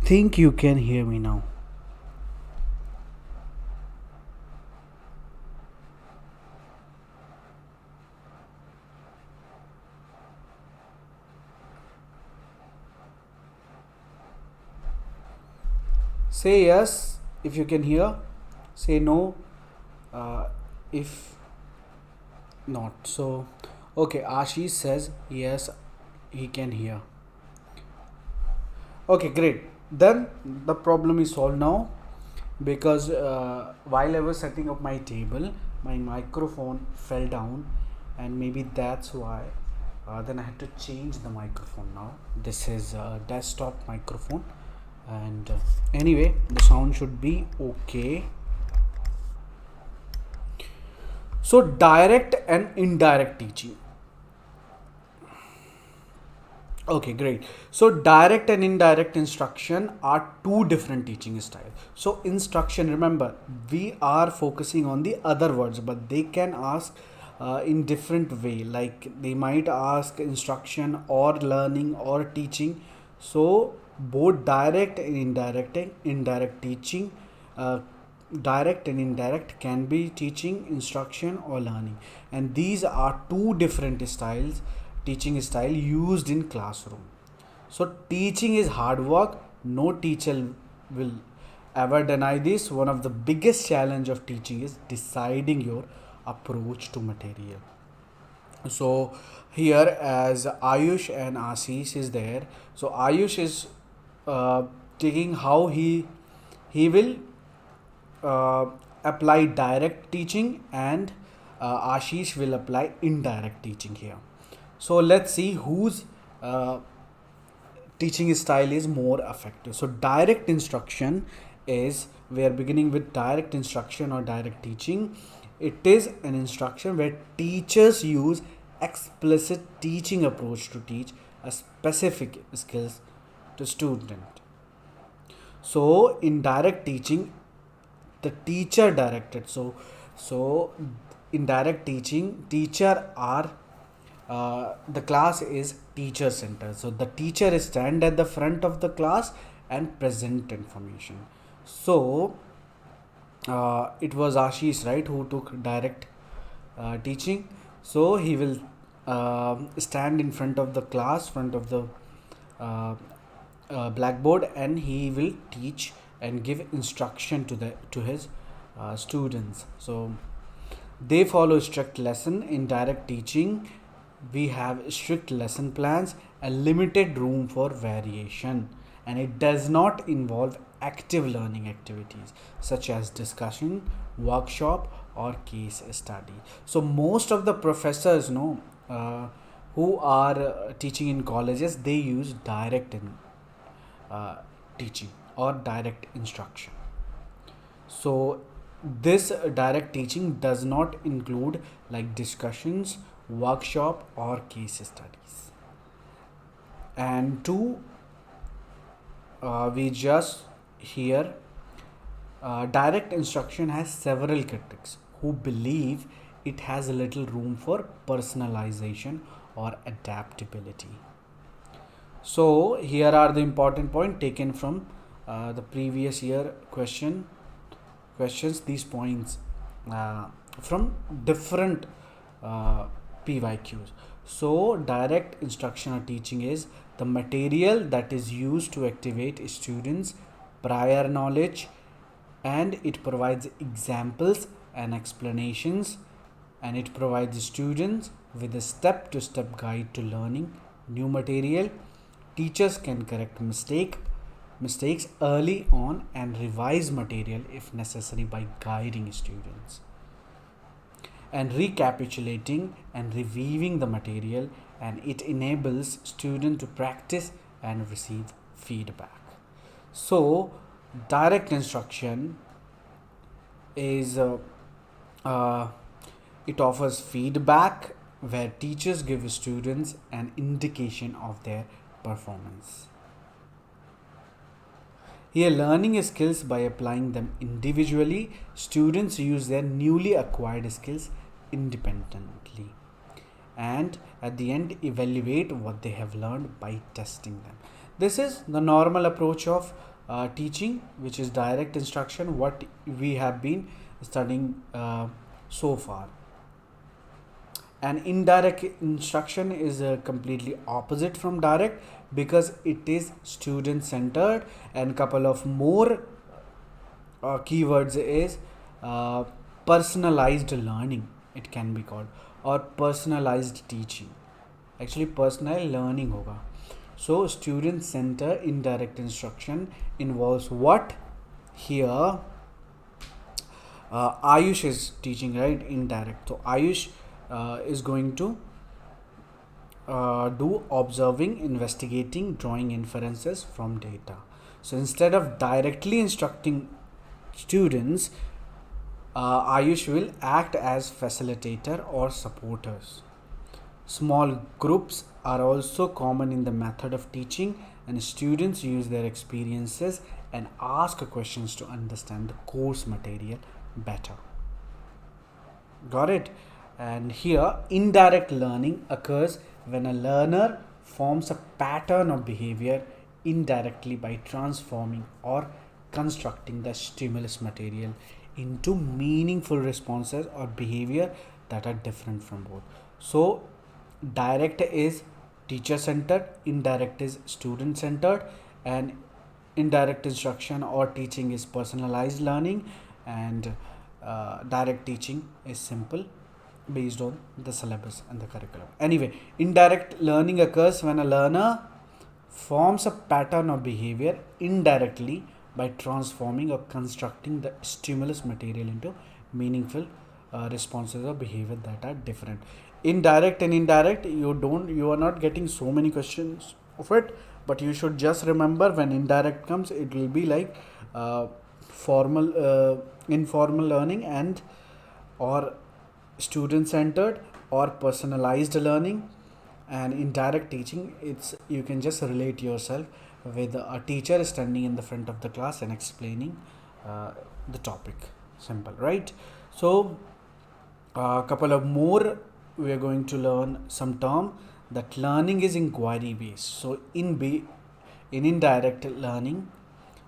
think you can hear me now. Say yes if you can hear. Say no if not. So, okay, Ashish says yes, he can hear. Okay, great. Then the problem is solved now because while I was setting up my table, my microphone fell down, and maybe that's why. Then I had to change the microphone now. This is a desktop microphone, and anyway, the sound should be okay. So, direct and indirect teaching. Okay, great. So direct and indirect instruction are two different teaching styles. So instruction, remember, we are focusing on the other words, but they can ask in different way. Like they might ask instruction or learning or teaching. So both direct and indirect teaching, uh, direct and indirect can be teaching, instruction or learning, and these are two different styles, teaching style used in classroom. So teaching is hard work, no teacher will ever deny this. One of the biggest challenge of teaching is deciding your approach to material. So here as Ayush and Ashish is there, so Ayush is uh, taking how he will uh, apply direct teaching, and Ashish will apply indirect teaching here. So let's see whose teaching style is more effective. So direct instruction is, we are beginning with direct instruction or direct teaching. It is an instruction where teachers use explicit teaching approach to teach a specific skills to student. So in direct teaching, the teacher directed. So in direct teaching, teacher are the class is teacher centered. So the teacher stand at the front of the class and present information. So it was Ashish, right, who took direct teaching. So he will stand in front of the class, front of the uh, blackboard, and he will teach and give instruction to his students. So they follow strict lesson. In direct teaching, we have strict lesson plans and limited room for variation, and it does not involve active learning activities such as discussion, workshop or case study. So most of the professors know who are teaching in colleges, they use direct uh, teaching or direct instruction. So this direct teaching does not include like discussions, workshop or case studies. And two, we just here direct instruction has several critics who believe it has a little room for personalization or adaptability. So here are the important point taken from the previous year questions. These points from different uh, PYQs. So direct instruction or teaching is the material that is used to activate students' prior knowledge, and it provides examples and explanations, and it provides students with a step-to-step guide to learning new material. Teachers can correct mistakes early on and revise material if necessary by guiding students and recapitulating and reviewing the material, and it enables students to practice and receive feedback. So direct instruction is uh, it offers feedback where teachers give students an indication of their performance. Here, learning skills by applying them individually, students use their newly acquired skills independently, and at the end evaluate what they have learned by testing them. This is the normal approach of teaching, which is direct instruction, what we have been studying so far. And indirect instruction is completely opposite from direct, because it is student centered, and couple of more keywords is uh, personalized learning, it can be called, or personalized teaching. Actually personal learning hoga. So student center indirect instruction involves what? Here Ayush is teaching, right? Indirect. So Ayush is going to do observing, investigating, drawing inferences from data. So instead of directly instructing students, Ayush will act as facilitator or supporters. Small groups are also common in the method of teaching, and students use their experiences and ask questions to understand the course material better. Got it? And here, indirect learning occurs when a learner forms a pattern of behavior indirectly by transforming or constructing the stimulus material into meaningful responses or behavior that are different from both. So, direct is teacher centered, indirect is student centered, and indirect instruction or teaching is personalized learning, and direct teaching is simple based on the syllabus and the curriculum. Anyway, indirect learning occurs when a learner forms a pattern of behavior indirectly by transforming or constructing the stimulus material into meaningful responses or behavior that are different. In direct and indirect, you are not getting so many questions of it, but you should just remember when indirect comes, it will be like informal learning and or student centered or personalized learning. And indirect teaching, it's you can just relate yourself with a teacher standing in the front of the class and explaining the topic. Simple, right? So a couple of more, we are going to learn some term that learning is inquiry based. So in indirect learning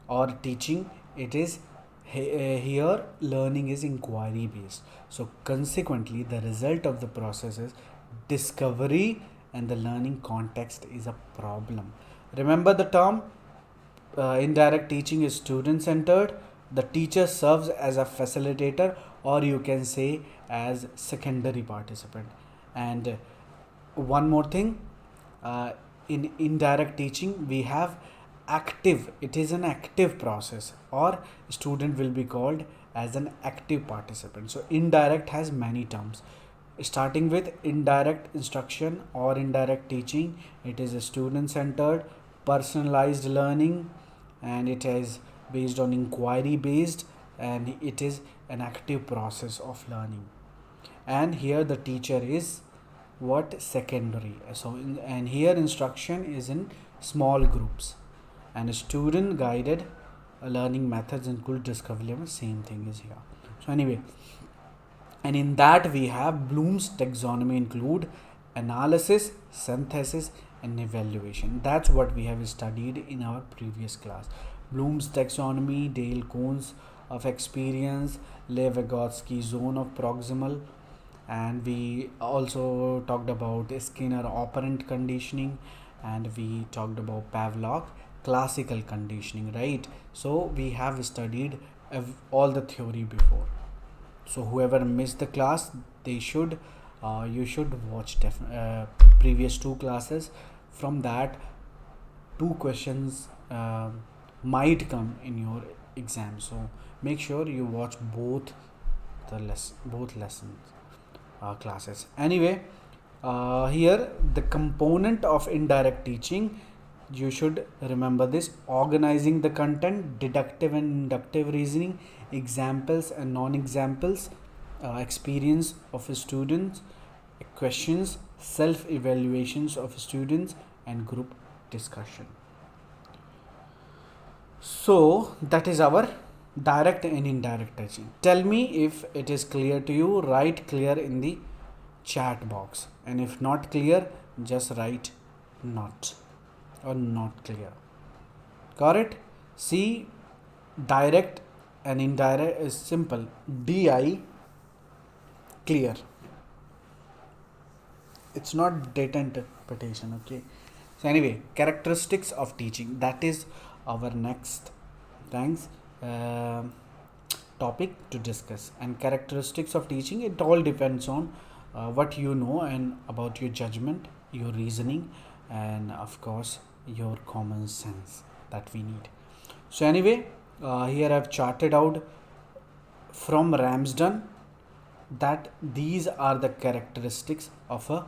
or teaching, it is here learning is inquiry based. So consequently, the result of the process is discovery, and the learning context is a problem. Remember the term, indirect teaching is student centered. The teacher serves as a facilitator, or you can say as secondary participant. And one more thing, in indirect teaching we have active, it is an active process, or student will be called as an active participant. So indirect has many terms, starting with indirect instruction or indirect teaching. It is a student centered, personalized learning, and it is based on inquiry based, and it is an active process of learning. And here the teacher is what? Secondary. So and here instruction is in small groups, and student guided learning methods include discovery. Same thing is here. So anyway, and in that we have Bloom's taxonomy include analysis, synthesis, and evaluation. That's what we have studied in our previous class. Bloom's taxonomy, Dale cones of experience, Lev-Vygotsky zone of proximal, and we also talked about Skinner operant conditioning, and we talked about Pavlov classical conditioning, right? So we have studied all the theory before. So whoever missed the class, they should you should watch previous two classes. From that, two questions might come in your exam, so make sure you watch both lessons classes. Anyway, here the component of indirect teaching, you should remember this: organizing the content, deductive and inductive reasoning, examples and non-examples, experience of students, questions, self-evaluations of students, and group discussion. So that is our direct and indirect teaching. Tell me if it is clear to you. Write clear in the chat box, and if not clear, just write not or not clear. Got it? See, direct and indirect is simple. DI, clear. It's not data interpretation, okay? So anyway, characteristics of teaching, that is our next thanks topic to discuss. And characteristics of teaching, it all depends on what you know and about your judgment, your reasoning, and of course your common sense that we need. So anyway, here I've charted out from Ramsden that these are the characteristics of a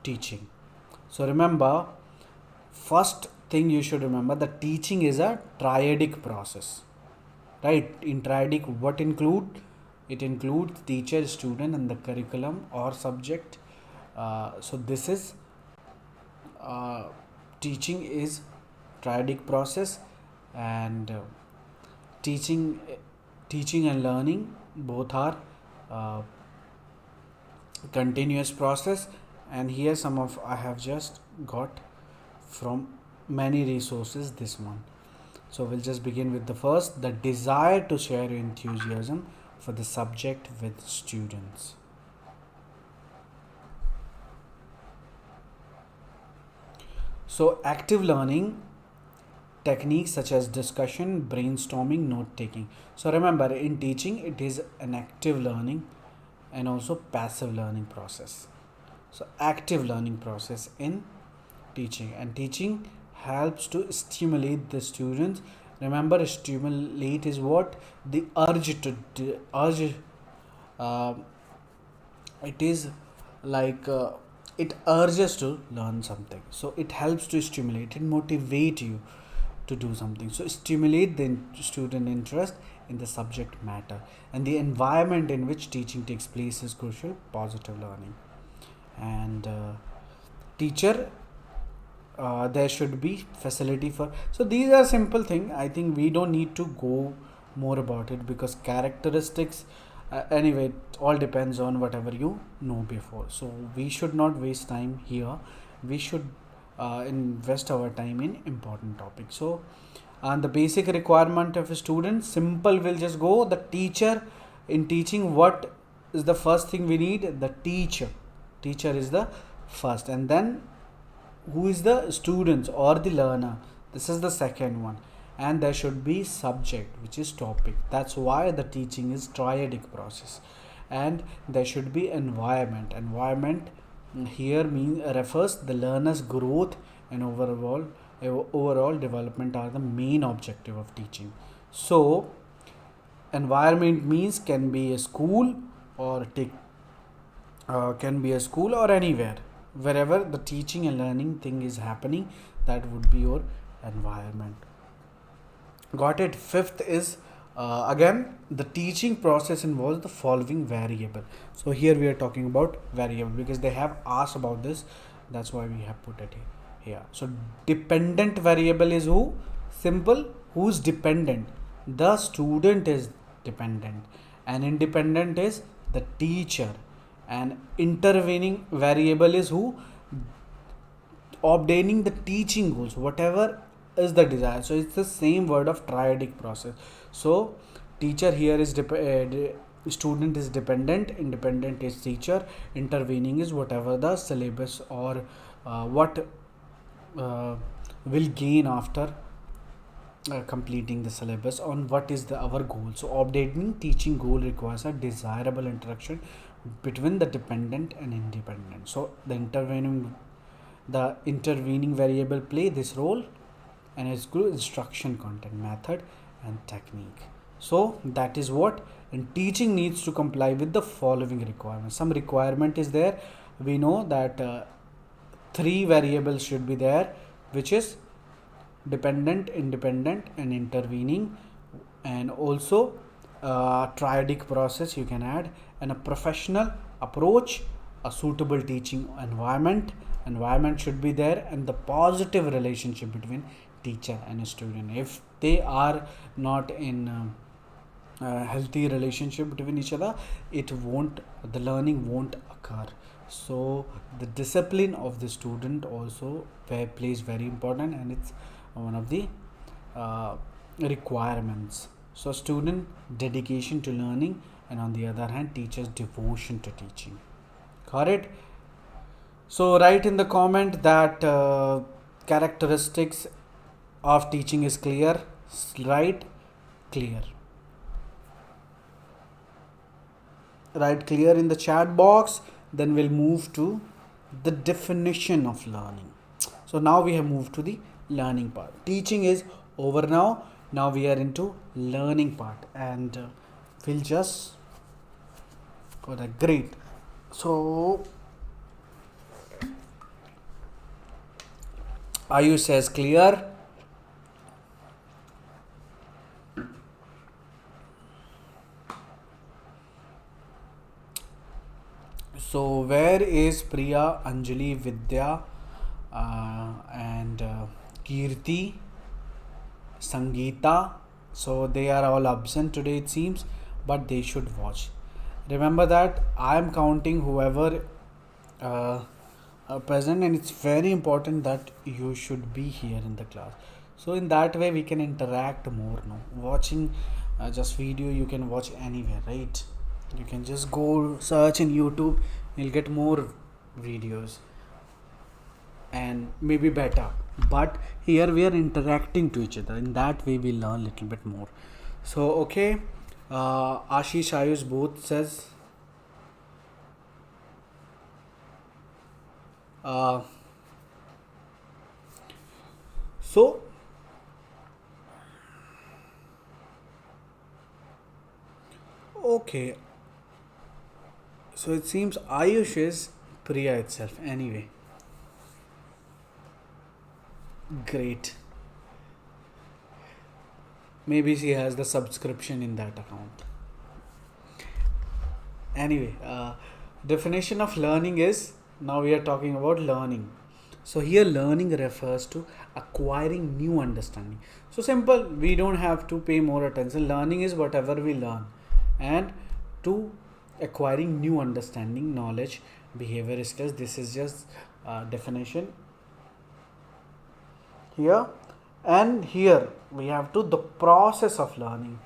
teaching. So remember, first thing you should remember, that teaching is a triadic process, right? In triadic, what include? It includes teacher, student, and the curriculum or subject. So this is teaching is triadic process, and teaching and learning both are continuous process. And here some of I have just got from many resources this one. So we'll just begin with the first, the desire to share your enthusiasm for the subject with students. So active learning techniques such as discussion, brainstorming, note taking. So remember, in teaching it is an active learning and also passive learning process. So active learning process in teaching, and teaching helps to stimulate the students. Remember, stimulate is what? The urge to urge. Uh, it is like it urges to learn something. So it helps to stimulate and motivate you to do something. So stimulate the student interest in the subject matter, and the environment in which teaching takes place is crucial. Positive learning. And teacher, there should be facility for, so these are simple thing. I think we don't need to go more about it, because characteristics anyway, it all depends on whatever you know before. So we should not waste time here. We should invest our time in important topics. So and the basic requirement of a student, simple, will just go the teacher. In teaching, what is the first thing we need? The teacher is the first, and then who is the students or the learner? This is the second one. And there should be subject, which is topic. That's why the teaching is triadic process. And there should be environment. Environment here refers the learner's growth and overall development are the main objective of teaching. So environment means can be a school or anywhere, wherever the teaching and learning thing is happening, that would be your environment. Got it? Fifth is again, the teaching process involves the following variable. So here we are talking about variable because they have asked about this. That's why we have put it here. So dependent variable is who? Simple. Who's dependent? The student is dependent, and independent is the teacher. And intervening variable is who? Obtaining the teaching goals, whatever is the desire. So it's the same word of triadic process. So teacher here is student is dependent, independent is teacher, intervening is whatever the syllabus or what will gain after completing the syllabus on what is our goal. So obtaining teaching goal requires a desirable interaction between the dependent and independent. So the intervening variable play this role, and it's good instruction, content, method, and technique. So that is what, and teaching needs to comply with the following requirements. Some requirement is there. We know that 3 variables should be there, which is dependent, independent, and intervening, and also triadic process you can add, and a professional approach, a suitable teaching environment should be there, and the positive relationship between teacher and student. If they are not in a healthy relationship between each other, the learning won't occur. So the discipline of the student also plays very important, and it's one of the uh, requirements. So student dedication to learning, and on the other hand teachers devotion to teaching. Got it? So write in the comment that characteristics of teaching is clear. Write clear. Write clear in the chat box. Then we'll move to the definition of learning. So now we have moved to the learning part. Teaching is over now. Now we are into learning part, and we'll just go that. Great. So Ayush says clear. So where is Priya, Anjali, Vidya, and Kirti, Sangeeta? So they are all absent today, it seems, but they should watch. Remember that I am counting whoever are present, and it's very important that you should be here in the class. So in that way we can interact more. No, watching just video you can watch anywhere, right? You can just go search in YouTube, you'll get more videos and maybe better. But here we are interacting to each other. In that way we learn a little bit more. So okay, Ashish, Ayush both says so okay. So it seems Ayush is Priya itself. Anyway, great. Maybe she has the subscription in that account. Anyway, definition of learning is, now we are talking about learning. So here learning refers to acquiring new understanding. So simple, we don't have to pay more attention. Learning is whatever we learn, and to acquiring new understanding, knowledge, behavior skills. This is just definition here. And here we have to the process of learning.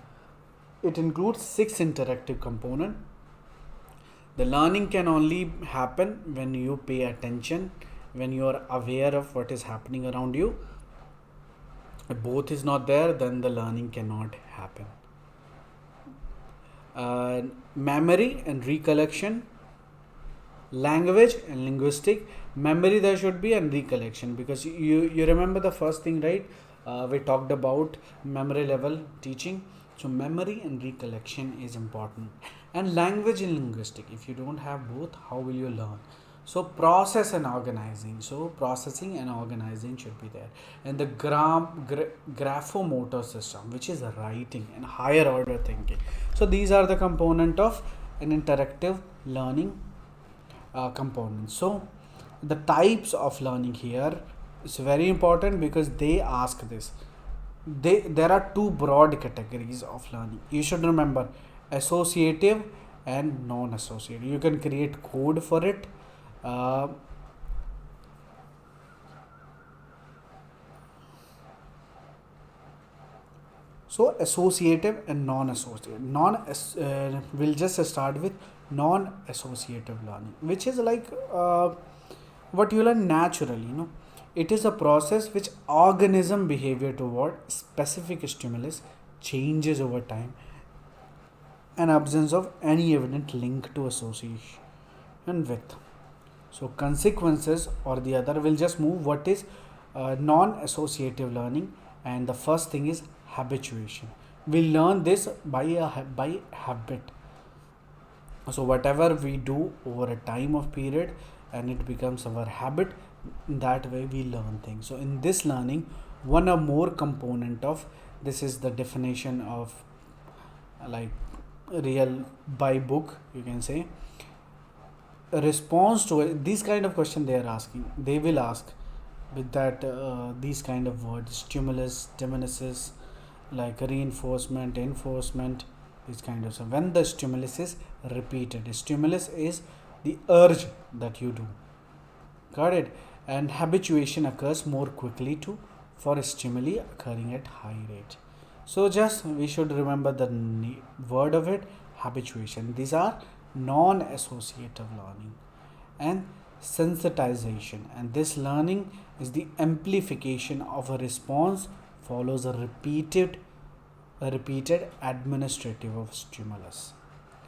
It includes 6 interactive components. The learning can only happen when you pay attention, when you are aware of what is happening around you. If both is not there, then the learning cannot happen. Memory and recollection, language and linguistic. Memory there should be, and recollection, because you remember the first thing, right? We talked about memory level teaching. So memory and recollection is important. And language and linguistic, if you don't have both, how will you learn? So process and organizing. So processing and organizing should be there. And the graphomotor system, which is writing and higher order thinking. So these are the component of an interactive learning component. So the types of learning here is very important, because they ask this. There are 2 broad categories of learning. You should remember associative and non-associative. You can create code for it. So associative and non-associative. We'll just start with non-associative learning, which is like what you learn naturally. It is a process which organism behavior toward specific stimulus changes over time, and absence of any evident link to association with. So consequences or the other will just move what is non-associative learning, and the first thing is habituation. We learn this by habit. So whatever we do over a time of period, and it becomes our habit, that way we learn things. So in this learning, one or more component of this is the definition of like real by book, you can say. A response to these kind of question they are asking, they will ask with that these kind of words: stimulus, stimuluses, like reinforcement, enforcement, these kind of stuff. When the stimulus is repeated, stimulus is the urge that you do. Got it? And habituation occurs more quickly to for stimuli occurring at high rate. So just we should remember the word of it, habituation. These are non-associative learning and sensitization, and this learning is the amplification of a response follows a repeated administrative of stimulus.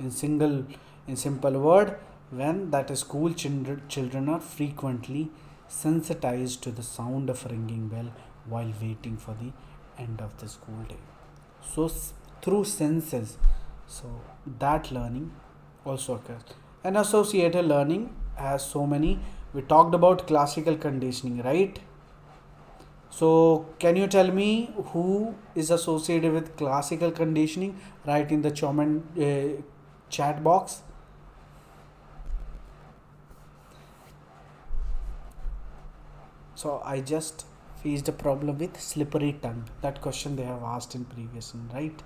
In single in simple word, when that is school children are frequently sensitized to the sound of ringing bell while waiting for the end of the school day. So through senses, so that learning also occurs. And associated learning has so many. We talked about classical conditioning, right? So can you tell me who is associated with classical conditioning? Write in the chat box. So I just faced a problem with slippery tongue. That question they have asked in previous one, right?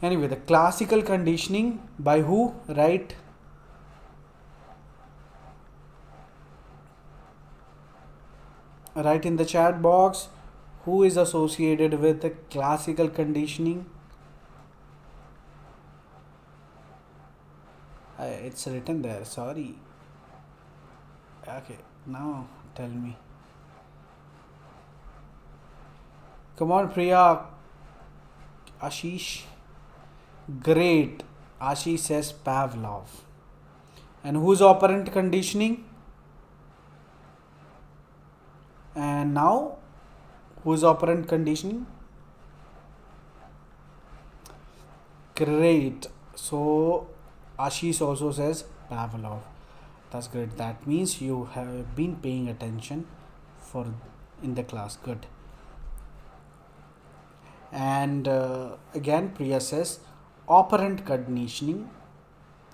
Anyway, the classical conditioning by who? Right? Write in the chat box who is associated with the classical conditioning. It's written there, sorry. Okay, now tell me. Come on, Priya. Ashish. Great. Ashish says Pavlov. And who's operant conditioning? And now, who's operant conditioning? Great. So, Ashish also says Pavlov. That's great. That means you have been paying attention for in the class. Good. And again, Priya says operant conditioning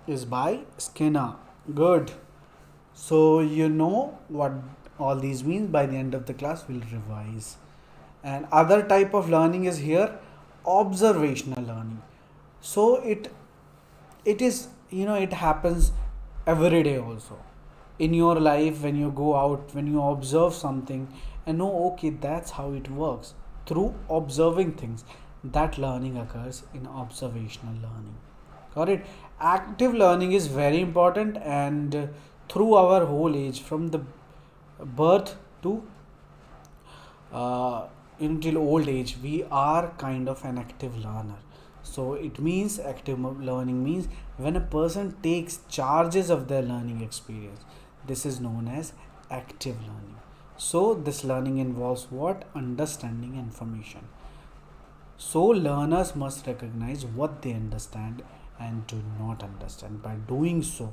is by Skinner. Good. So you know what all these means. By the end of the class we'll revise. And other type of learning is here observational learning. So it is, it happens every day also in your life. When you go out, when you observe something and know, okay, that's how it works, through observing things, that learning occurs in observational learning. Got it? Active learning is very important, and through our whole age, from the birth to until old age, we are kind of an active learner. So it means active learning means when a person takes charges of their learning experience. This is known as active learning. So this learning involves what? Understanding information. So learners must recognize what they understand and do not understand. By doing so,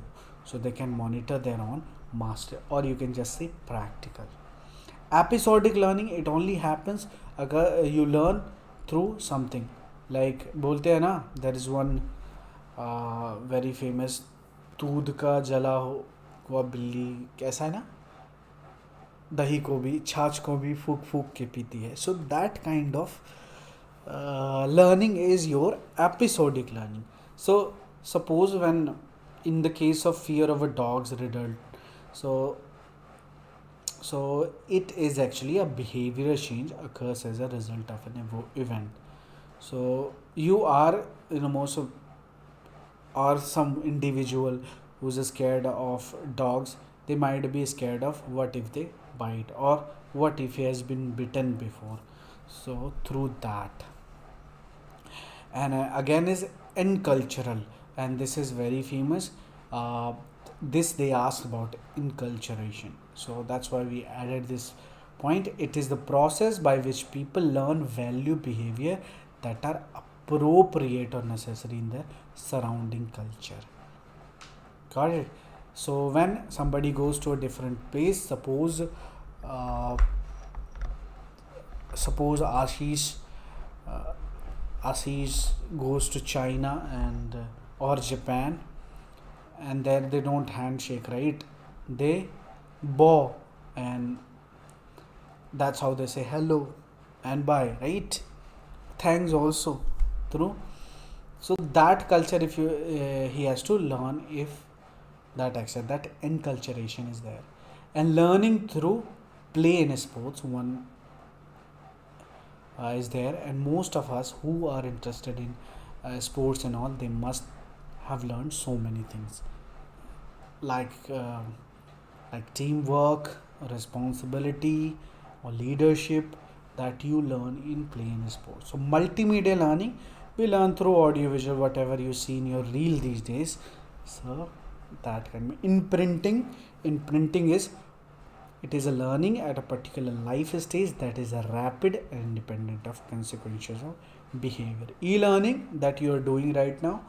they can monitor their own master, or you can just say practical. Episodic learning, it only happens अगर you learn through something. Like बोलते हैं ना, there is one very famous, दूध का जला हुआ बिल्ली कैसा है ना, दही को भी छाछ को भी फूक फूक के पीती है. So that kind of learning is your episodic learning. So suppose when in the case of fear of a dog's riddle, so it is actually a behavioral change occurs as a result of an event. So you are, most of, or some individual who's scared of dogs, they might be scared of what if they bite, or what if he has been bitten before. So through that, and again is incultural, and this is very famous. This they asked about inculturation, so that's why we added this point. It is the process by which people learn value behavior that are appropriate or necessary in their surrounding culture. Got it? So when somebody goes to a different place, suppose Ashish goes to China and or Japan, and there they don't handshake, right? They bow, and that's how they say hello and bye, right? Thanks also through. So that culture, if you he has to learn, if that action, that enculturation is there. And learning through play in sports, one is there, and most of us who are interested in sports and all, they must have learned so many things like teamwork, responsibility, or leadership that you learn in playing sports. So multimedia learning, we learn through audiovisual, whatever you see in your reel these days. So that can be in printing. In printing is, it is a learning at a particular life stage that is a rapid and independent of consequences of behavior. E-learning that you are doing right now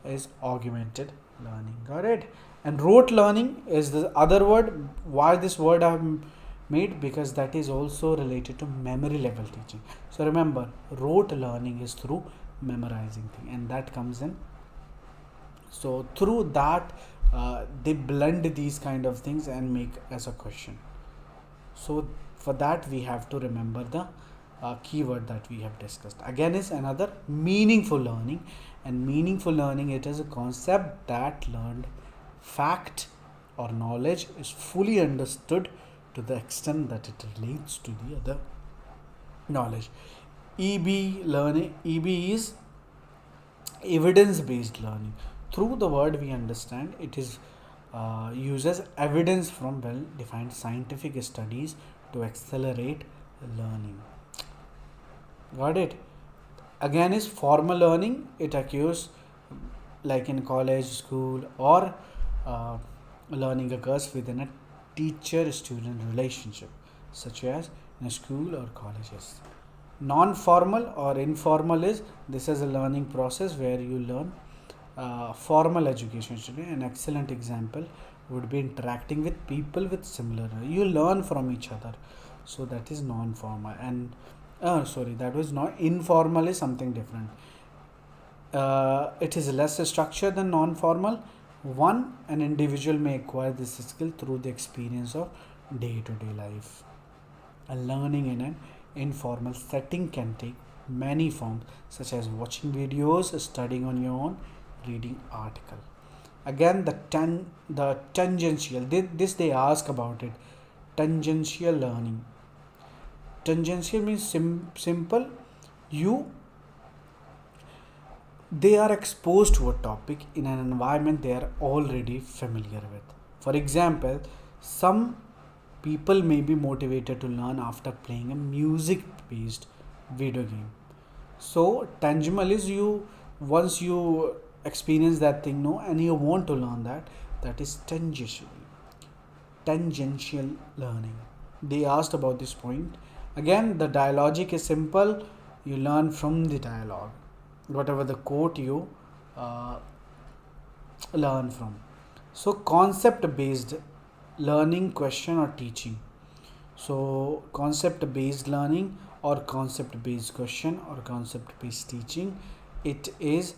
is augmented learning. Got it? And rote learning is the other word. Why this word I have made? Because that is also related to memory level teaching. So remember, rote learning is through memorizing thing, and that comes in. So through that, they blend these kind of things and make as a question. So for that we have to remember the keyword that we have discussed. Again is another meaningful learning, and meaningful learning, it is a concept that learned fact or knowledge is fully understood to the extent that it relates to the other knowledge. EB is evidence based learning. Through the word we understand, it is uses evidence from well defined scientific studies to accelerate learning. Got it? Again is formal learning. It occurs like in college, school, or learning occurs within a teacher student relationship, such as in a school or colleges. Non-formal or informal is, this is a learning process where you learn formal education. An excellent example would be interacting with people with similar, you learn from each other. So that is non-formal. And that was not informal, is something different. It is less structured than non-formal. An individual may acquire this skill through the experience of day-to-day life. And learning in an informal setting can take many forms, such as watching videos, studying on your own, reading article. Again, the tangential, this they ask about it. Tangential learning. Tangential means simple. They are exposed to a topic in an environment they are already familiar with. For example, some people may be motivated to learn after playing a music based video game. So tangible is, once you experience that thing, and you want to learn that is tangential learning. They asked about this point. Again, the dialogic is simple. You learn from the dialogue, whatever the quote you learn from. So concept based learning, question or teaching. So concept based learning or concept based question or concept based teaching, it is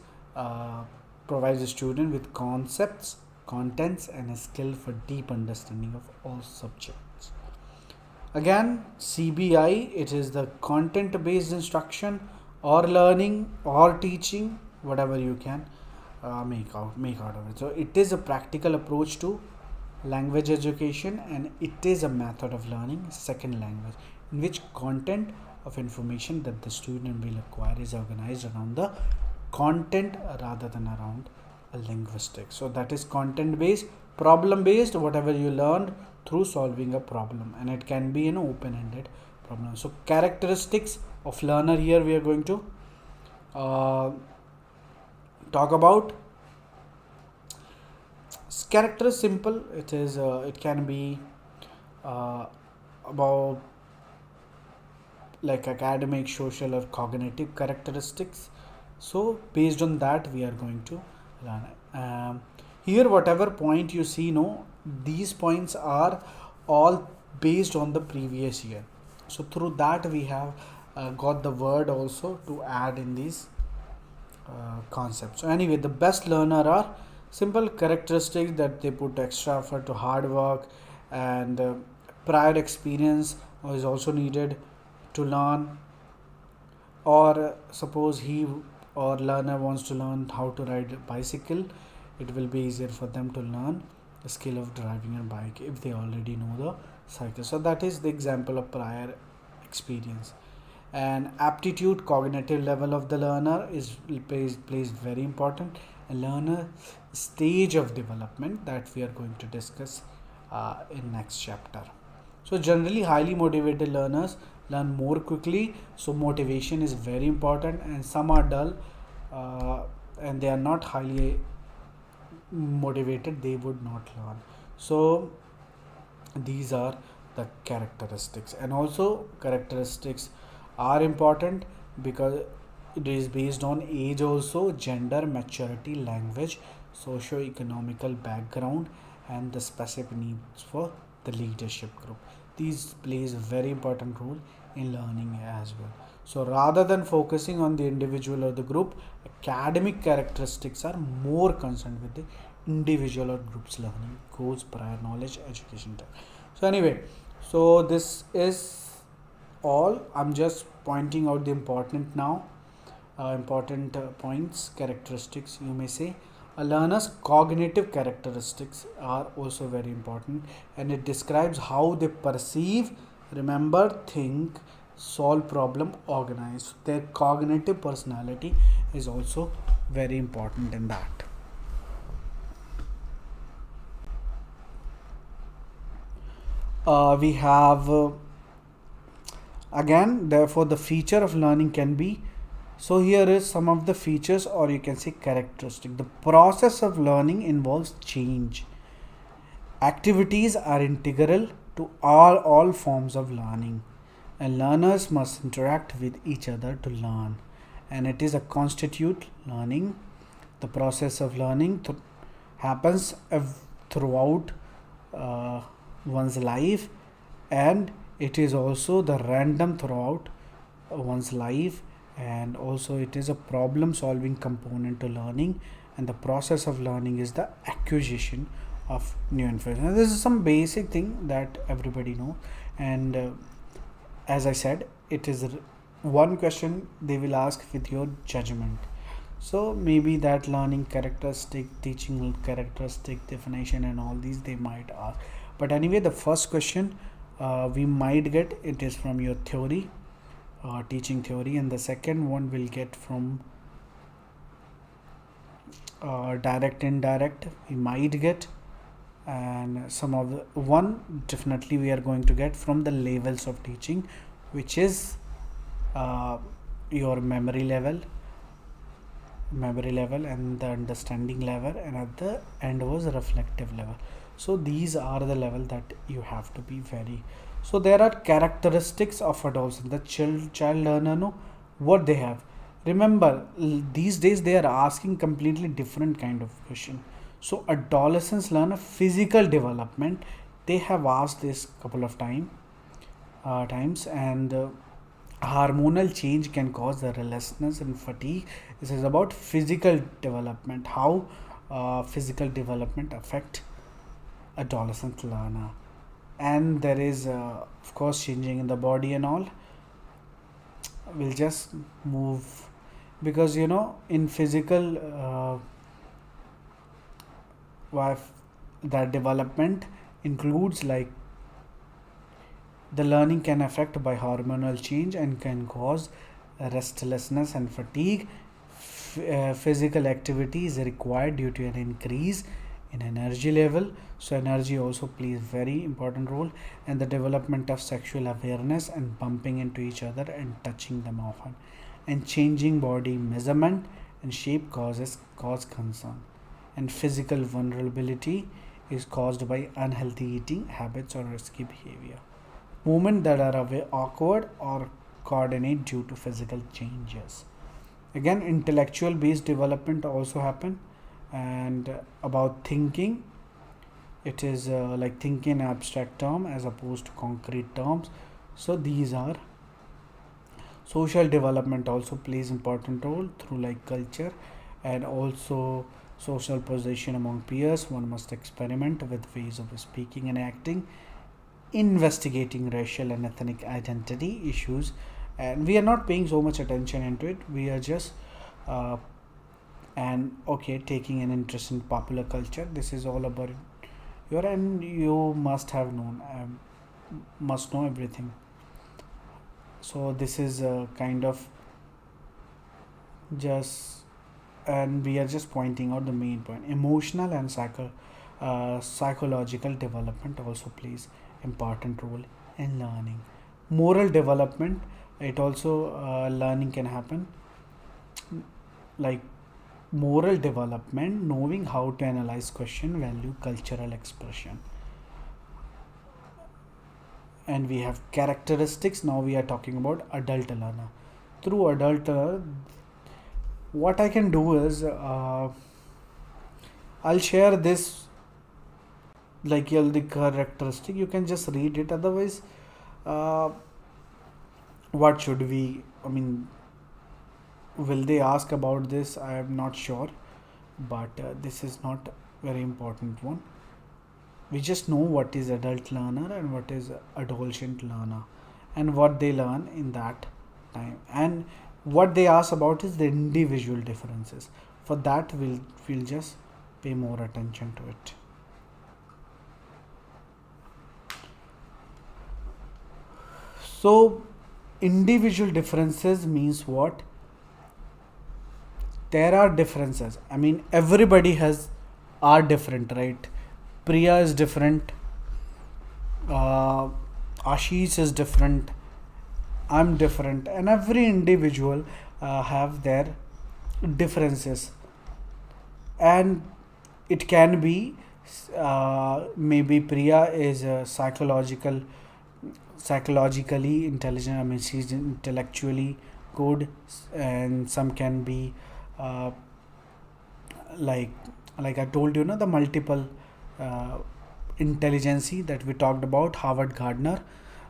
provides a student with concepts, contents and a skill for deep understanding of all subjects. Again, CBI, it is the content based instruction or learning or teaching, whatever you can make out of it. So it is a practical approach to language education, and it is a method of learning second language in which content of information that the student will acquire is organized around the content rather than around a linguistic. So that is content based. Problem based, whatever you learned through solving a problem, and it can be an open-ended problem. So characteristics of learner, here we are going to talk about. Character is simple. It is it can be about like academic, social or cognitive characteristics. So based on that we are going to learn. Here whatever point you see, these points are all based on the previous year. So through that we have got the word also to add in these concepts. So anyway, the best learner are simple characteristics that they put extra effort to hard work, and prior experience is also needed to learn. Or suppose he or learner wants to learn how to ride a bicycle, it will be easier for them to learn the skill of driving a bike if they already know the cycle. So that is the example of prior experience. And aptitude, cognitive level of the learner is plays very important. A learner stage of development that we are going to discuss in next chapter. So generally highly motivated learners learn more quickly, so motivation is very important. And some are dull uh, and they are not highly motivated, they would not learn. So these are the characteristics. And also characteristics are important because it is based on age, also gender, maturity, language, socio-economical background, and the specific needs for the leadership group. These plays a very important role in learning as well. So rather than focusing on the individual or the group, academic characteristics are more concerned with the individual or group's learning goals, prior knowledge, education type. So anyway, so this is all. I'm just pointing out the important now, important points, characteristics, you may say. A learner's cognitive characteristics are also very important, and it describes how they perceive, remember, think, solve problem, organize. Their cognitive personality is also very important in that. We have again, therefore the feature of learning can be, so here is some of the features, or you can say characteristic. The process of learning involves change. Activities are integral to all forms of learning, and learners must interact with each other to learn, and it is a constitute learning. The process of learning happens throughout uh, one's life, and it is also the random throughout one's life, and also it is a problem solving component to learning. And the process of learning is the acquisition of new information. This is some basic thing that everybody know. And as I said, it is one question they will ask with your judgment. So maybe that learning characteristic, teaching characteristic, definition, and all these they might ask. But anyway, the first question we might get it is from your theory, teaching theory, and the second one will get from direct, indirect we might get, and some of the one definitely we are going to get from the levels of teaching, which is your memory level, and the understanding level, and at the end was reflective level. So these are the level that you have to be very. So there are characteristics of adolescent. The child learner know what they have. Remember, these days they are asking completely different kind of question. So adolescents learn a physical development. They have asked this couple of times, and hormonal change can cause the restlessness and fatigue. This is about physical development, how physical development affect adolescent learner. And there is of course changing in the body and all. We'll just move, because in physical that development includes like the learning can affect by hormonal change and can cause restlessness and fatigue. Physical activity is required due to an increase in energy level, so energy also plays very important role. And the development of sexual awareness and bumping into each other and touching them often, and changing body measurement and shape cause concern. And physical vulnerability is caused by unhealthy eating habits or risky behavior. Movement that are awkward or coordinate due to physical changes. Again, intellectual based development also happen. And about thinking, it is like thinking in abstract term as opposed to concrete terms. So these are social development also plays important role through like culture, and also social position among peers. One must experiment with ways of speaking and acting, investigating racial and ethnic identity issues. And we are not paying so much attention into it, we are just taking an interest in popular culture. This is all about your, and you must have known, must know everything. So this is a kind of just, and we are just pointing out the main point. Emotional and psychological development also plays important role in learning. Moral development, it also learning can happen, like moral development, knowing how to analyze question, value, cultural expression. And we have characteristics. Now we are talking about adult learner. Through adult learner, what I can do is I'll share this, like the characteristic, you can just read it. Otherwise, uh, what should we, I mean, will they ask about this? I am not sure, but this is not very important one. We just know what is adult learner and what is adolescent learner, and what they learn in that time, and what they ask about is the individual differences. For that, we'll just pay more attention to it. So individual differences means what? There are differences. I mean, everybody has are different, right? Priya is different. Ashish is different. I'm different, and every individual have their differences, and it can be maybe Priya is psychologically intelligent. I mean, she's intellectually good, and some can be uh, like I told you, the multiple uh, intelligency that we talked about, Howard Gardner,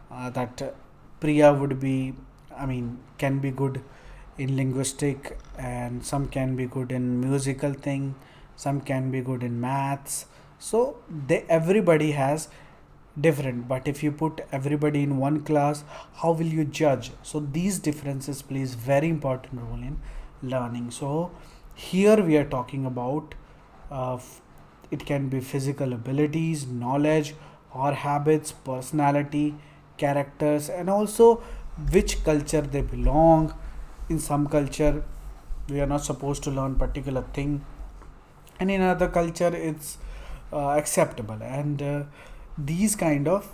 that Priya would be, I mean, can be good in linguistic, and some can be good in musical thing, some can be good in maths. So they everybody has different, but if you put everybody in one class, how will you judge? So these differences plays very important role in learning. So here we are talking about uh, it can be physical abilities, knowledge, or habits, personality, characters, and also which culture they belong. In some culture we are not supposed to learn particular thing, and in another culture it's acceptable, and these kind of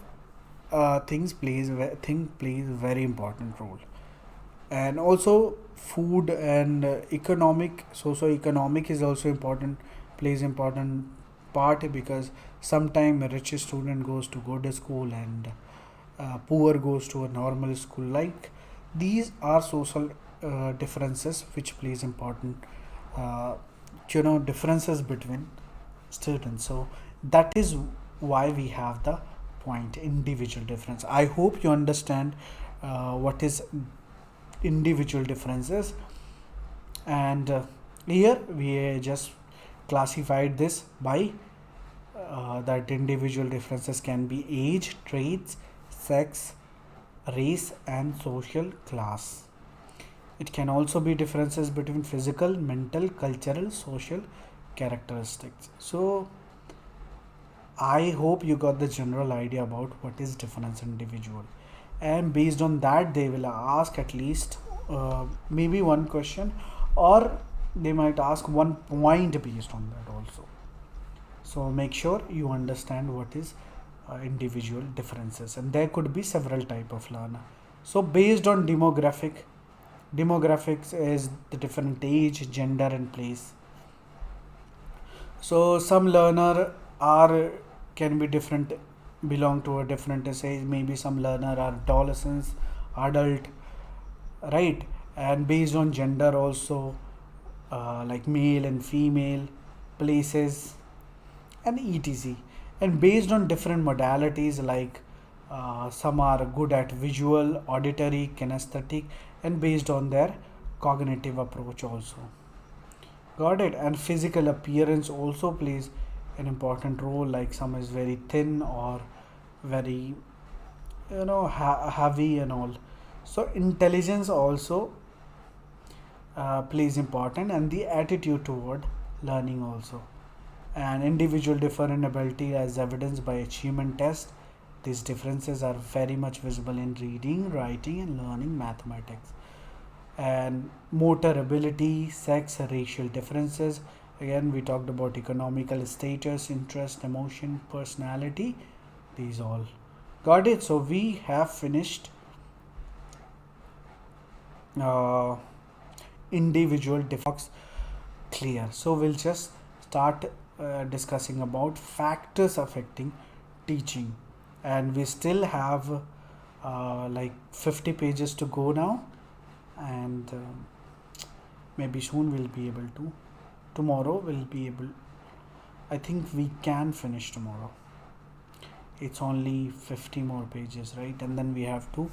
thing plays very important role. And also food and economic, socio-economic is also important, plays important part, because sometime a rich student goes to good school, and poor goes to a normal school. Like these are social differences which plays important, uh, differences between students. So that is why we have the point individual difference. I hope you understand what is individual differences, and here we just classified this by that individual differences can be age, traits, sex, race, and social class. It can also be differences between physical, mental, cultural, social characteristics. So I hope you got the general idea about what is difference individual, and based on that they will ask at least maybe one question, or they might ask one point based on that also. So make sure you understand what is individual differences, and there could be several type of learner. So based on demographics is the different age, gender, and place. So some learner are can be different, belong to a different age. Maybe some learner are adolescents, adult, right? And based on gender also, like male and female, places, and etc. And based on different modalities, like some are good at visual, auditory, kinesthetic, and based on their cognitive approach also. Got it? And physical appearance also plays an important role, like some is very thin or very heavy and all. So intelligence also plays important, and the attitude toward learning also. And individual differ in ability as evidenced by achievement test, These differences are very much visible in reading, writing, and learning mathematics. And motor ability, sex, racial differences. Again, we talked about economical status, interest, emotion, personality. These all. Got it? So we have finished uh, individual differences. Clear. So we'll just start discussing about factors affecting teaching, and we still have like 50 pages to go now, and maybe soon we'll be able to. Tomorrow we'll be able. I think we can finish tomorrow. It's only 50 more pages, right? And then we have to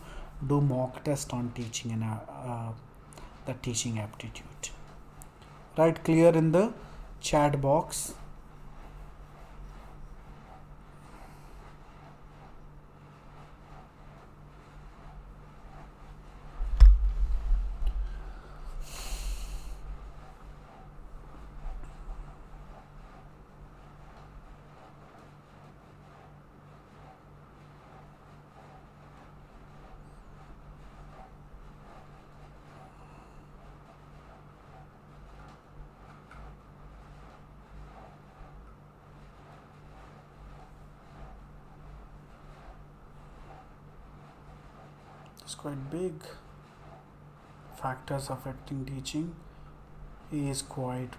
do mock test on teaching and the teaching aptitude. Right, clear in the chat box. It's quite big. Factors affecting teaching is quite.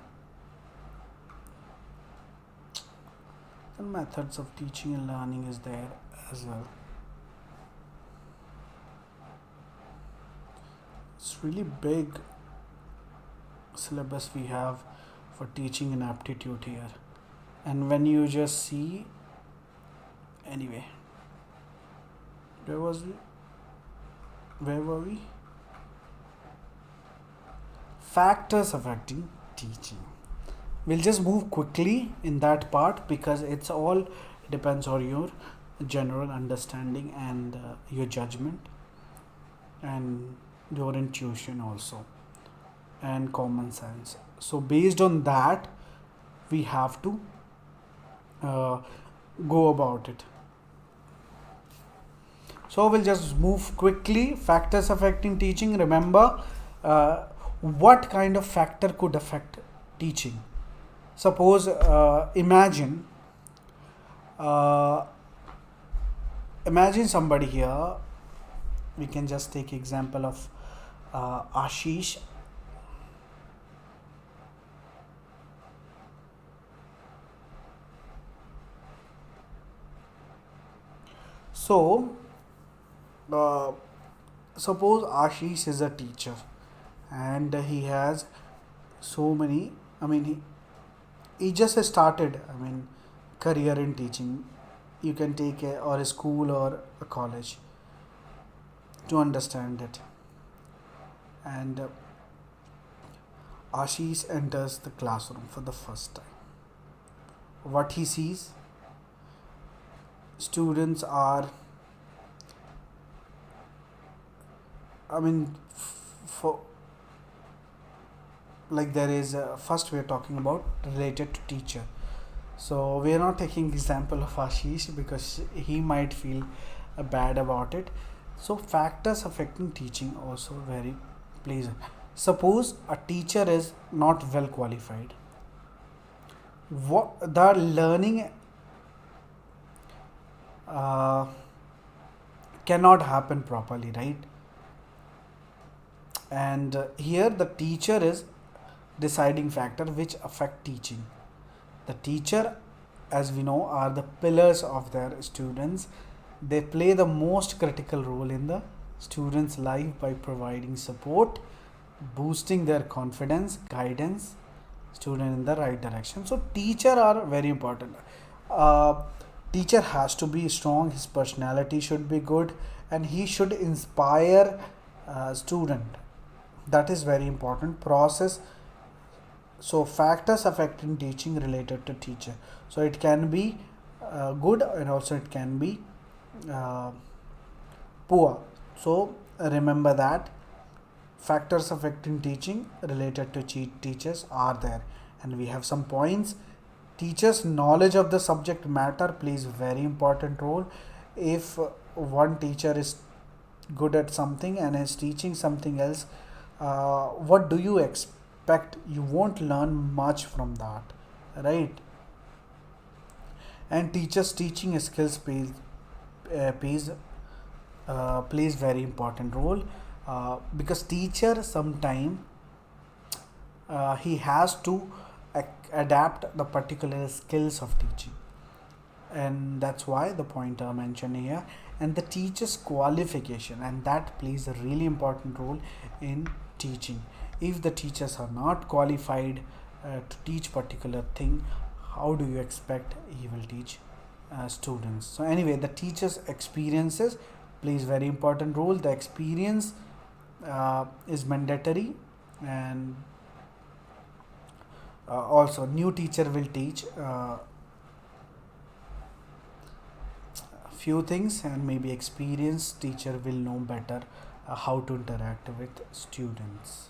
And methods of teaching and learning is there as well. It's really big syllabus we have for teaching and aptitude here. And when you just see, anyway, where were we? Factors affecting teaching. We'll just move quickly in that part because it's all depends on your general understanding and your judgment and your intuition also, and common sense. So based on that, we have to go about it. So we'll just move quickly. Factors affecting teaching. Remember, what kind of factor could affect teaching? Suppose, imagine somebody here. We can just take example of Ashish. So suppose Ashish is a teacher and he has so many, he just started, career in teaching. You can take or a school or a college to understand it. And Ashish enters the classroom for the first time. What he sees, students are, for like there is first we are talking about related to teacher. So we are not taking example of Ashish because he might feel bad about it. So factors affecting teaching also very pleasant. Suppose a teacher is not well qualified. What the learning cannot happen properly, right? And here the teacher is deciding factor which affect teaching. The teacher, as we know, are the pillars of their students. They play the most critical role in the students' life by providing support, boosting their confidence, guidance student in the right direction. So teacher are very important. Teacher has to be strong, his personality should be good, and he should inspire student. That is very important process. So factors affecting teaching related to teacher. So it can be good and also it can be poor. So remember that factors affecting teaching related to teachers are there, and we have some points. Teachers' knowledge of the subject matter plays very important role. if one teacher is good at something and is teaching something else, what do you expect? You won't learn much from that, right? And teachers teaching skills pays plays very important role, because teacher sometime he has to adapt the particular skills of teaching, and that's why the point I mentioned here. And the teacher's qualification, and that plays a really important role in teaching. If the teachers are not qualified to teach particular thing, how do you expect he will teach students? So anyway, the teacher's experiences plays very important role. The experience is mandatory, and also new teacher will teach few things, and maybe experienced teacher will know better how to interact with students.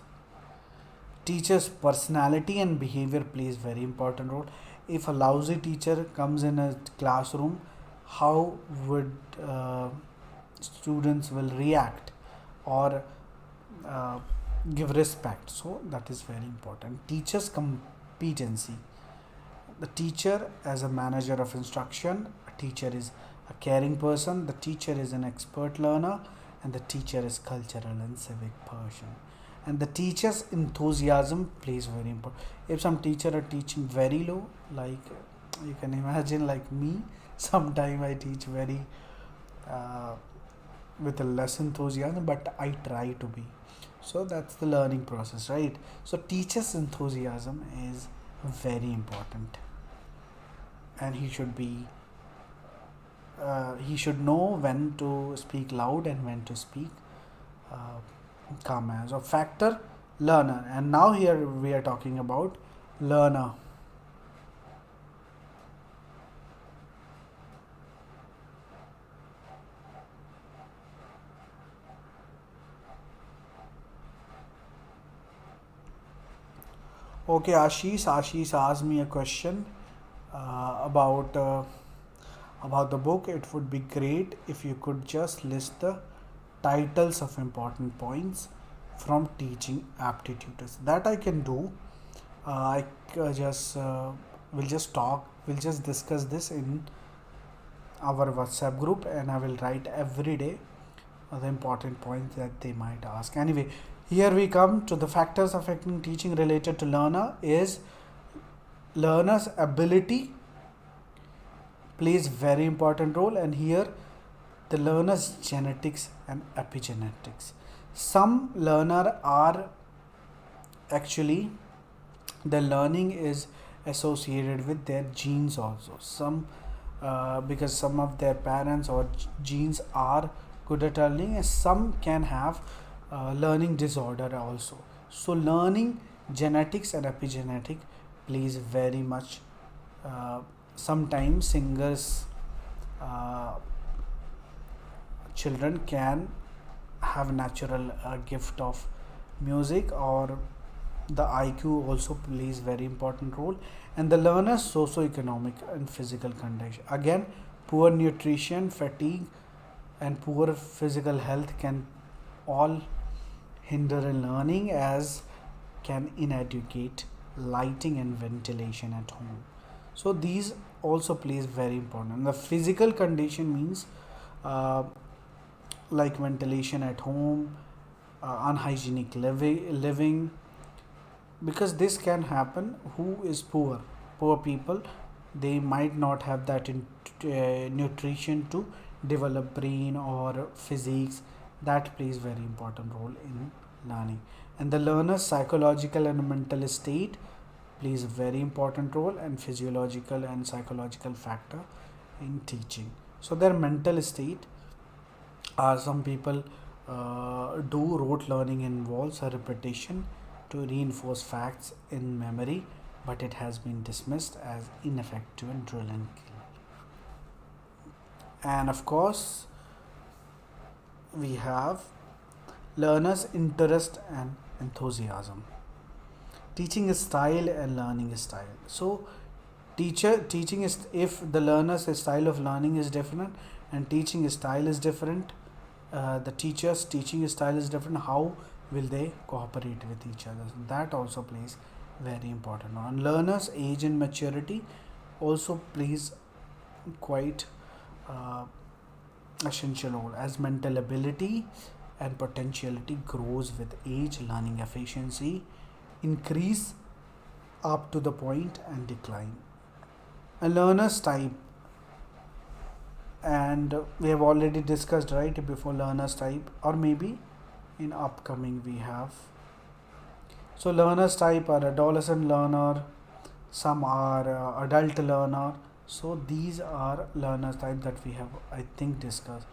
Teacher's personality and behavior plays very important role. If a lousy teacher comes in a classroom, how would students will react or uh, give respect? So that is very important. Teacher's competency. The teacher as a manager of instruction, a teacher is a caring person, the teacher is an expert learner, and the teacher is cultural and civic person. And the teacher's enthusiasm plays very important. If some teacher are teaching very low, like you can imagine, like me, sometime I teach very uh, with a less enthusiasm, but I try to be. So that's the learning process, right? So teacher's enthusiasm is very important, and he should know when to speak loud and when to speak uh, calm. As a factor, learner. And now here we are talking about learner. Okay, Ashish asked me a question about the book. It would be great if you could just list the titles of important points from Teaching Aptitude. That I can do. I just will just talk. We'll just discuss this in our WhatsApp group, and I will write every day the important points that they might ask. Anyway, here we come to the factors affecting teaching related to learner. Is learner's ability plays very important role, and here the learner's genetics and epigenetics. Some learner are actually, the learning is associated with their genes also. Some because some of their parents or genes are good at learning, and some can have learning disorder also. So learning genetics and epigenetic plays very much. Sometimes singers children can have natural gift of music, or the IQ also plays very important role. And the learner's socio-economic and physical condition, again, poor nutrition, fatigue, and poor physical health can all hinder in learning, as can inadequate lighting and ventilation at home. So these also plays very important. The physical condition means uh, like ventilation at home, unhygienic living, because this can happen. Who is poor people, they might not have that nutrition to develop brain or physics. That plays very important role in learning. And the learner's psychological and mental state plays a very important role, and physiological and psychological factor in teaching. So their mental state, some people do rote learning involves a repetition to reinforce facts in memory, but it has been dismissed as ineffective and drill and kill. And of course, we have learners' interest and enthusiasm, teaching style and learning style. So teaching is, if the learner's style of learning is different, and teaching style is different. The teacher's teaching style is different. How will they cooperate with each other? That also plays very important. On learners' age and maturity also plays quite uh, essential role, as mental ability and potentiality grows with age. Learning efficiency increase up to the point and decline. A learner's type, and we have already discussed right before learner's type, or maybe in upcoming we have. So learners type are adolescent learner, some are adult learner. So these are learners type that we have, I think, discussed.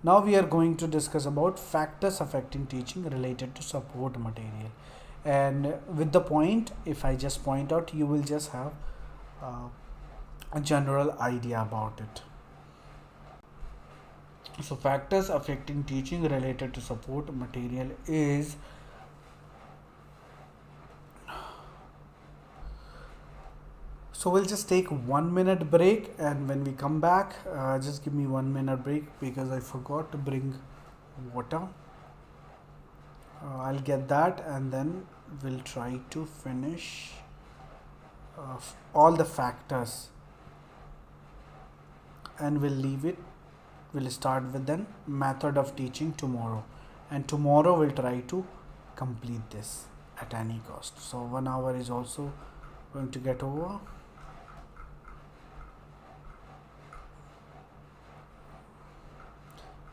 Now we are going to discuss about factors affecting teaching related to support material. And with the point, if I just point out, you will just have uh, a general idea about it. So factors affecting teaching related to support material is, so we'll just take 1 minute break, and when we come back, just give me 1 minute break because I forgot to bring water. I'll get that, and then we'll try to finish all the factors, and we'll leave it. We'll start with then method of teaching tomorrow, and tomorrow we'll try to complete this at any cost. So 1 hour is also going to get over.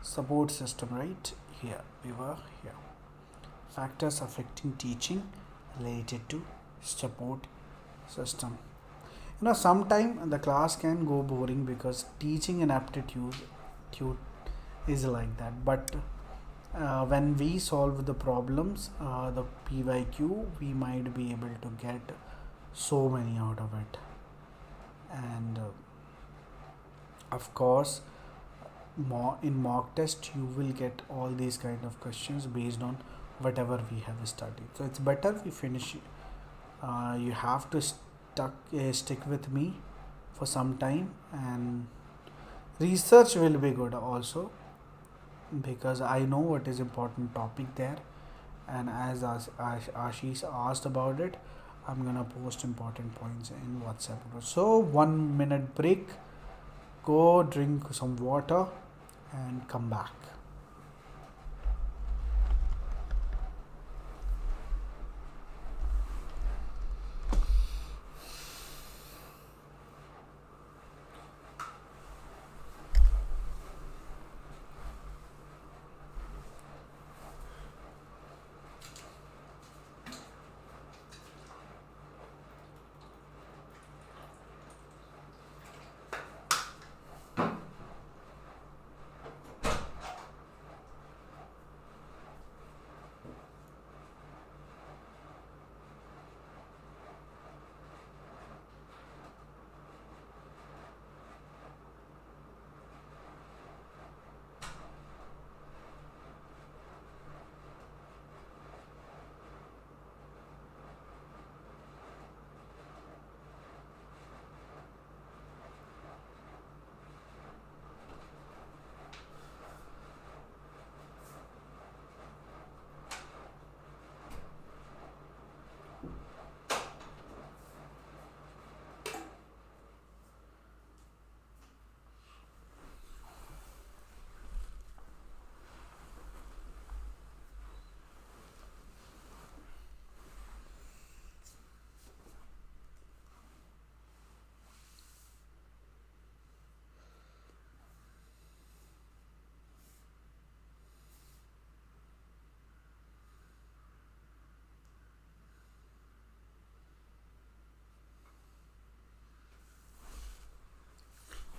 Support system, right here we were here. Factors affecting teaching related to support system. Sometime the class can go boring because teaching an aptitude is like that, but when we solve the problems, the PYQ, we might be able to get so many out of it. And of course, in mock test you will get all these kind of questions based on whatever we have studied. So it's better we finish. You have to stick with me for some time, and research will be good also, because I know what is important topic there, and as Ashish asked about it, I'm gonna post important points in WhatsApp group. So 1 minute break, go drink some water and come back.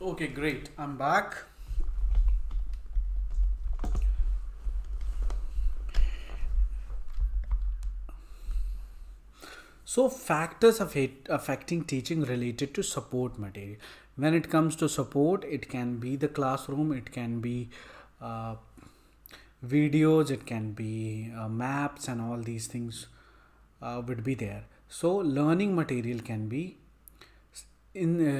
Okay, great. I'm back. So, factors affecting teaching related to support material. When it comes to support, it can be the classroom, it can be uh, videos, it can be maps, and all these things would be there. So, learning material can be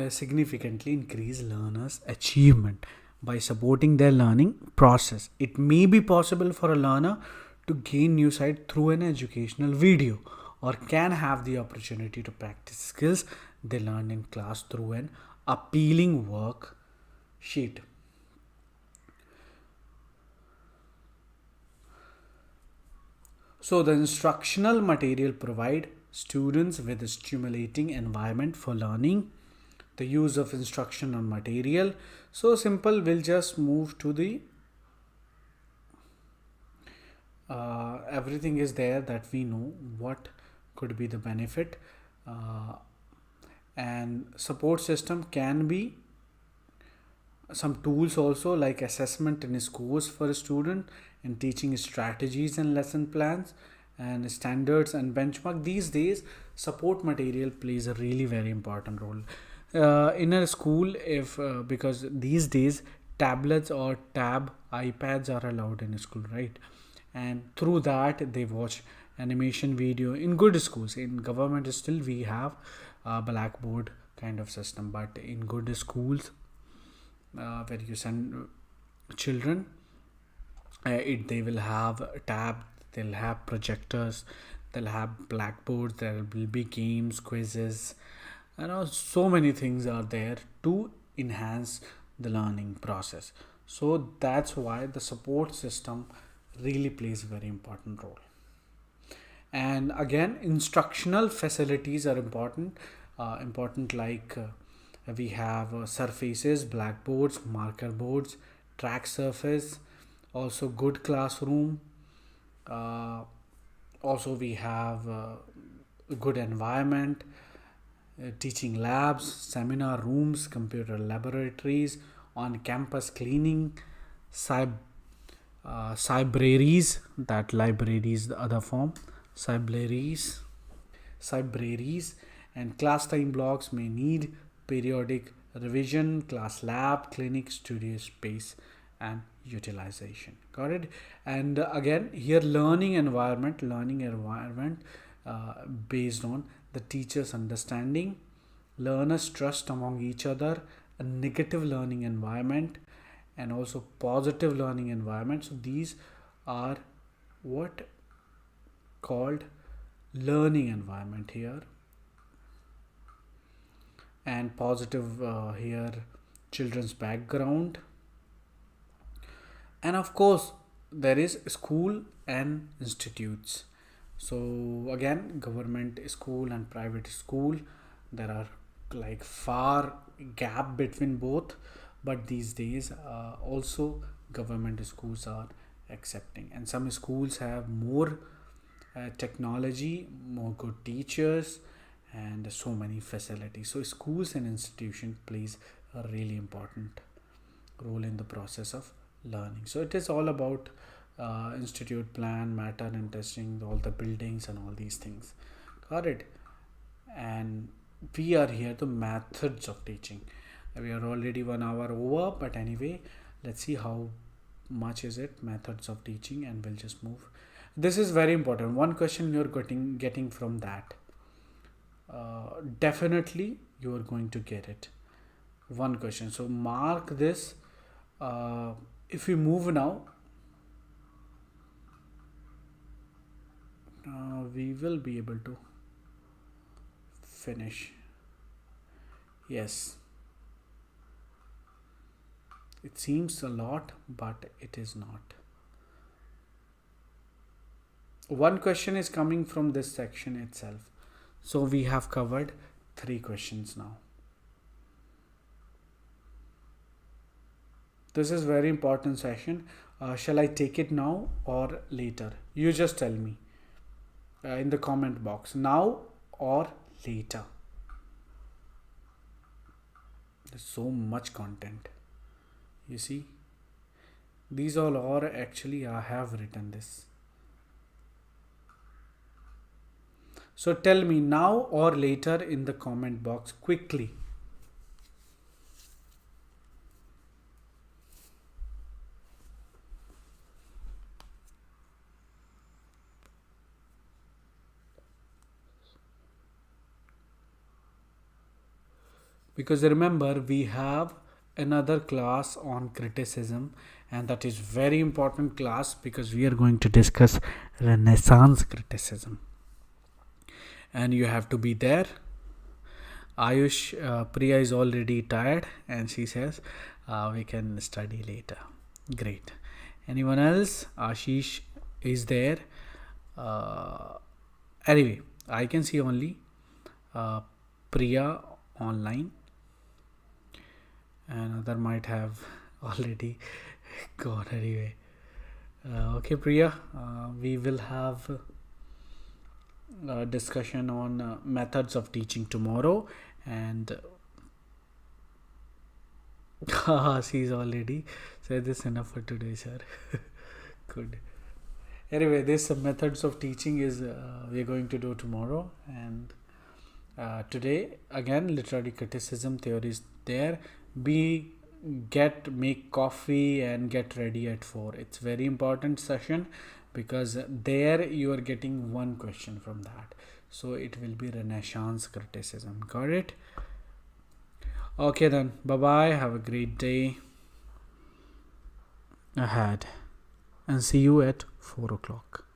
significantly increase learners' achievement by supporting their learning process. It may be possible for a learner to gain new sight through an educational video, or can have the opportunity to practice skills they learned in class through an appealing worksheet. So the instructional material provide students with a stimulating environment for learning. The use of instructional material, so simple, we'll just move to the everything is there that we know what could be the benefit, and support system can be some tools also, like assessment and scores for a student, and teaching strategies and lesson plans, and standards and benchmark. These days support material plays a really very important role in a school, if because these days tablets or tab iPads are allowed in a school, right? And through that they watch animation video in good schools. In government still we have blackboard kind of system, but in good schools where you send children, they will have a tab, they'll have projectors, they'll have blackboards, there will be games, quizzes, so many things are there to enhance the learning process. So that's why the support system really plays a very important role. And again, instructional facilities are important, like we have surfaces, blackboards, marker boards, track surface, also good classroom, also we have a good environment, teaching labs, seminar rooms, computer laboratories, on campus cleaning, cybraries, that library is the other form, cybraries, and class time blocks may need periodic revision, class lab, clinic, studio space, and utilization. Got it? And again, here learning environment based on the teacher's understanding, learners trust among each other, a negative learning environment, and also positive learning environment. So these are what called learning environment here. And positive here, children's background, and of course there is school and institutes. So again, government school and private school, there are like far gap between both, but these days also government schools are accepting, and some schools have more technology, more good teachers, and so many facilities. So schools and institution plays a really important role in the process of learning. So it is all about institute plan, matter and testing, all the buildings and all these things. Got it? And we are here the methods of teaching. We are already 1 hour over, but anyway, let's see how much is it, methods of teaching, and we'll just move. This is very important. One question you're getting from that. Definitely you are going to get it. One question. So mark this. If we move now, we will be able to finish. Yes. It seems a lot, but it is not. One question is coming from this section itself. So we have covered 3 questions now. This is very important session. Shall I take it now or later? You just tell me in the comment box, now or later. There's so much content. You see, these all are actually, I have written this. So tell me now or later in the comment box quickly. Because remember, we have another class on criticism, and that is very important class because we are going to discuss Renaissance criticism, and you have to be there. Ayush, Priya is already tired and she says we can study later. Great. Anyone else? Ashish is there. Anyway, I can see only Priya online, and other might have already gone anyway. Okay, Priya, we will have discussion on methods of teaching tomorrow, and she's already said this enough for today, sir. Good. Anyway, this methods of teaching is we're going to do tomorrow, and today again literary criticism theory is there. Make coffee and get ready at 4. It's very important session because there you are getting one question from that, so it will be Renaissance criticism. Got it? Okay then, bye bye, have a great day ahead, and see you at 4 o'clock.